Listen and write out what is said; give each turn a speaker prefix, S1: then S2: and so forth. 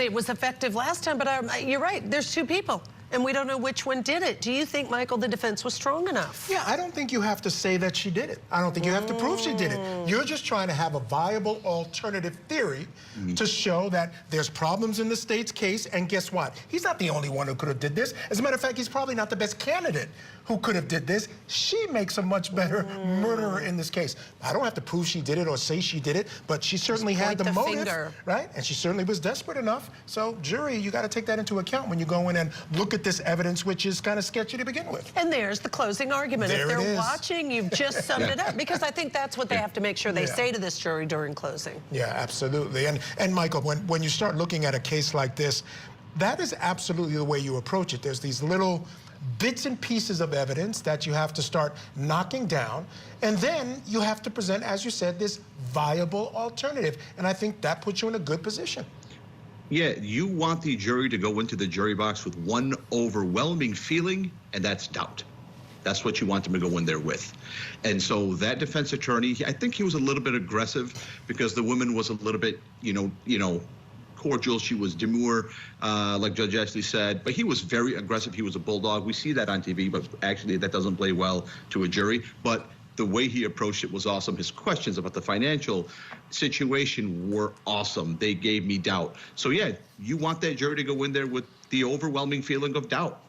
S1: It was effective last time, but you're right. There's two people, and we don't know which one did it. Do you think, Michael, the defense was strong enough?
S2: Yeah, I don't think you have to say that she did it. I don't think you have to prove she did it. You're just trying to have a viable alternative theory to show that there's problems in the state's case, and guess what? He's not the only one who could have did this. As a matter of fact, he's probably not the best candidate who could have did this. She makes a much better murderer in this case. I don't have to prove she did it or say she did it, but she certainly had the motive, right? And she certainly was desperate enough. So, jury, you got to take that into account when you go in and look at this evidence, which is kind of sketchy to begin with.
S1: And there's the closing argument. If they're watching, you've just summed it up, because I think that's what they have to make sure they say to this jury during closing.
S2: Yeah, absolutely. And Michael, when you start looking at a case like this, that is absolutely the way you approach it. There's these little bits and pieces of evidence that you have to start knocking down, and then you have to present, as you said, this viable alternative. And I think that puts you in a good position.
S3: Yeah, you want the jury to go into the jury box with one overwhelming feeling, and that's doubt. That's what you want them to go in there with. And so that defense attorney, I think he was a little bit aggressive because the woman was a little bit, you know, cordial. She was demure, like Judge Ashley said, but he was very aggressive. He was a bulldog. We see that on TV, but actually that doesn't play well to a jury. But the way he approached it was awesome. His questions about the financial situation were awesome. They gave me doubt. So yeah, you want that jury to go in there with the overwhelming feeling of doubt.